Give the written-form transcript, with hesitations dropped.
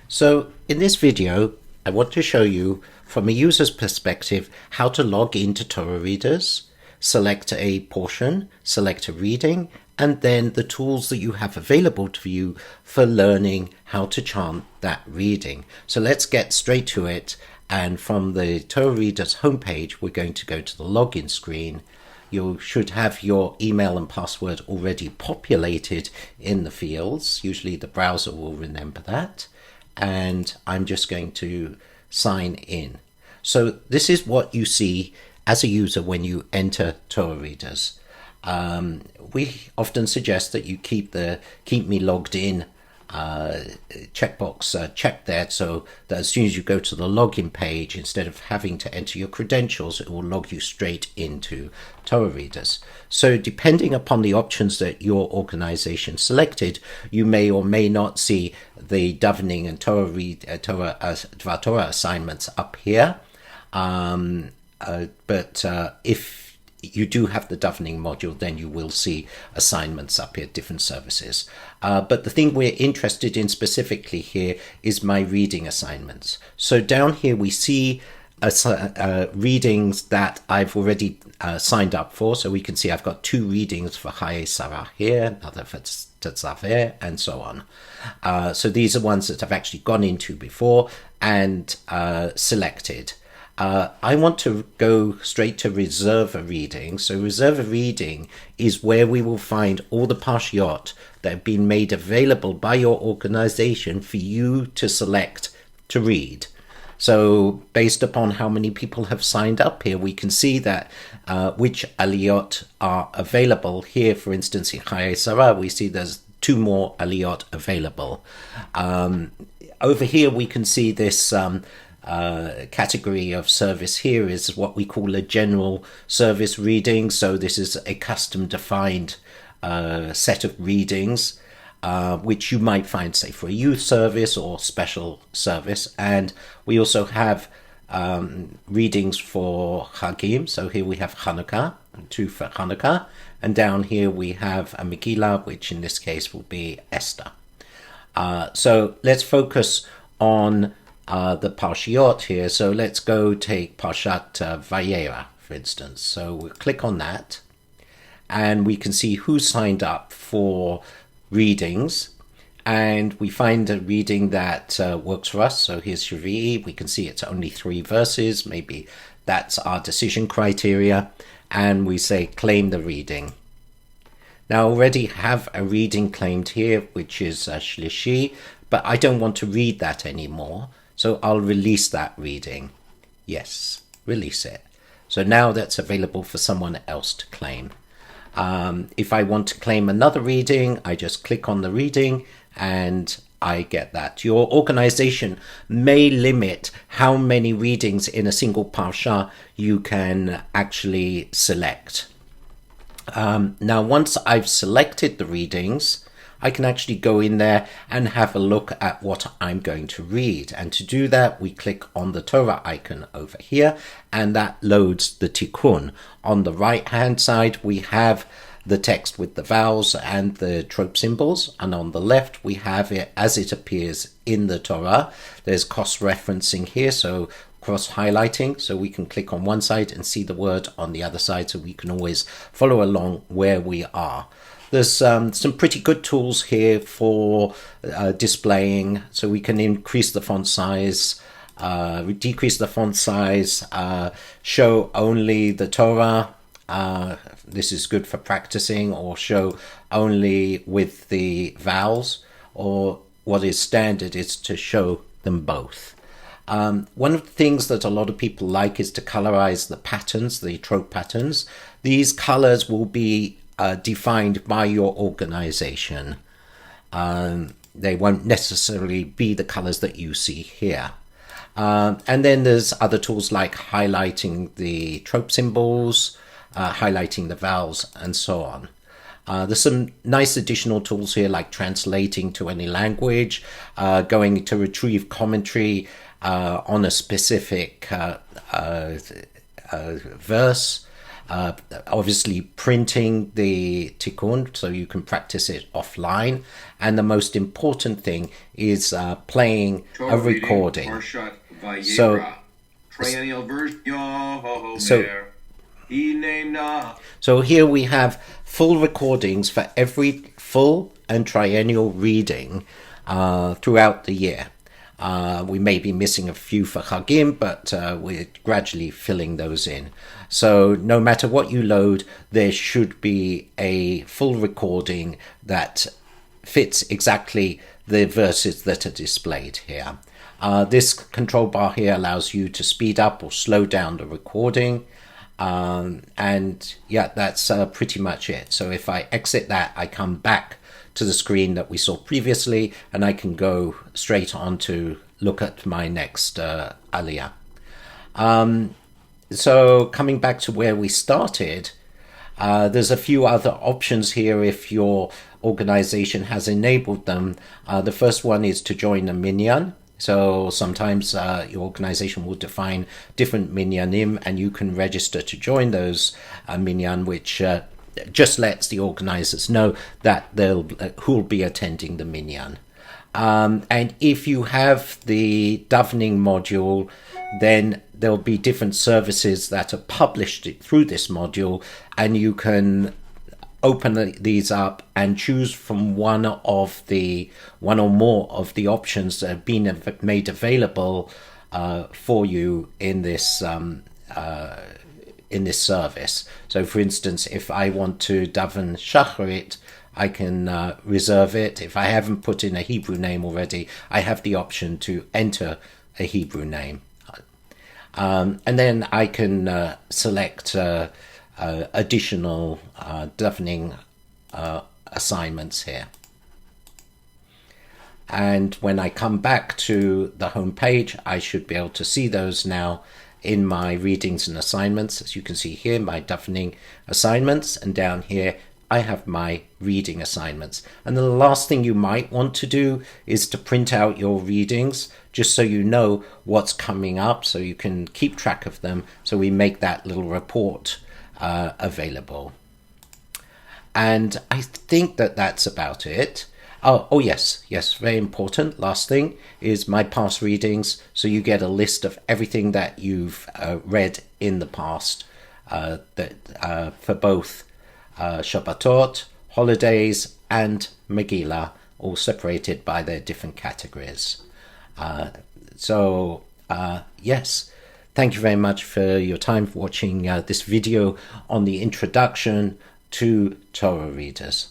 So in this video, I want to show you from a user's perspective how to log into Torah Readers, select a portion, select a reading, and then the tools that you have available to you for learning how to chant that reading. So let's get straight to it. And from the Torah Readers homepage, we're going to go to the login screen. You should have your email and password already populated in the fields. Usually the browser will remember that. And I'm just going to sign in. So this is what you see as a user when you enter Torah Readers. We often suggest that you keep me logged in checkbox checked there, so that as soon as you go to the login page, instead of having to enter your credentials, it will log you straight into Torah Readers. So depending upon the options that your organization selected, you may or may not see the davening and Dvar Torah assignments up here. But if you do have the davening module, then you will see assignments up here, different services. But the thing we're interested in specifically here is my reading assignments. So down here we see readings that I've already signed up for. So we can see I've got 2 readings for Chaye Sarah here, another for Tetzaver, and so on. So these are ones that I've actually gone into before and selected. I want to go straight to reserve a reading. So reserve a reading is where we will find all the parshiot that have been made available by your organization for you to select to read. So based upon how many people have signed up here, we can see that which aliyot are available. Here, for instance, in Chaye Sarah, we see there's 2 more aliyot available. Over here, we can see this category of service here is what we call a general service reading. So this is a custom defined set of readings, which you might find, say, for a youth service or special service. And we also have readings for Chagim. So here we have Hanukkah, 2 for Hanukkah. And down here we have a Megillah, which in this case will be Esther. So let's focus on the parshiot here. So let's go take Parshat Vayera, for instance. So we'll click on that and we can see who signed up for readings, and we find a reading that works for us. So here's Shavi'i. We can see it's only 3 verses. Maybe that's our decision criteria, and we say claim the reading. Now I already have a reading claimed here, which is Shlishi, but I don't want to read that anymore. So I'll release that reading. Yes, release it. So now that's available for someone else to claim. If I want to claim another reading, I just click on the reading and I get that. Your organization may limit how many readings in a single parsha you can actually select. Now, once I've selected the readings, I can actually go in there and have a look at what I'm going to read. And to do that, we click on the Torah icon over here, and that loads the tikkun. On the right-hand side, we have the text with the vowels and the trope symbols. And on the left, we have it as it appears in the Torah. There's cross-referencing here, so cross-highlighting. So we can click on one side and see the word on the other side, so we can always follow along where we are. There's some pretty good tools here for displaying, so we can increase the font size, decrease the font size, show only the Torah. This is good for practicing, or show only with the vowels, or what is standard is to show them both. One of the things that a lot of people like is to colorize the patterns, the trope patterns. These colors will be defined by your organization. They won't necessarily be the colors that you see here. And then there's other tools like highlighting the trope symbols, highlighting the vowels, and so on. There's some nice additional tools here like translating to any language, going to retrieve commentary on a specific verse, obviously printing the tikkun so you can practice it offline. And the most important thing is playing a recording. So, Triennial version. So here we have full recordings for every full and triennial reading throughout the year. We may be missing a few for Chagim, but we're gradually filling those in. So no matter what you load, there should be a full recording that fits exactly the verses that are displayed here. This control bar here allows you to speed up or slow down the recording. And yeah, that's pretty much it. So if I exit that, I come back to the screen that we saw previously, and I can go straight on to look at my next aliyah. So coming back to where we started, there's a few other options here if your organization has enabled them. The first one is to join a minyan. So sometimes your organization will define different minyanim, and you can register to join those minyan, which just lets the organizers know that who'll be attending the minyan. And if you have the davening module, then there'll be different services that are published through this module, and you can open these up and choose from one or more of the options that have been made available for you in this service. So for instance, if I want to daven shacharit, I can reserve it. If I haven't put in a Hebrew name already, I have the option to enter a Hebrew name. And then I can select additional davening assignments here. And when I come back to the home page, I should be able to see those now in my readings and assignments. As you can see here, my davening assignments, and down here I have my reading assignments. And the last thing you might want to do is to print out your readings, just so you know what's coming up, so you can keep track of them. So we make that little report available. And I think that's about it. Oh yes, very important. Last thing is my past readings. So you get a list of everything that you've read in the past, for both Shabbatot, holidays, and Megillah, all separated by their different categories. Yes, thank you very much for your time for watching this video on the introduction to Torah Readers.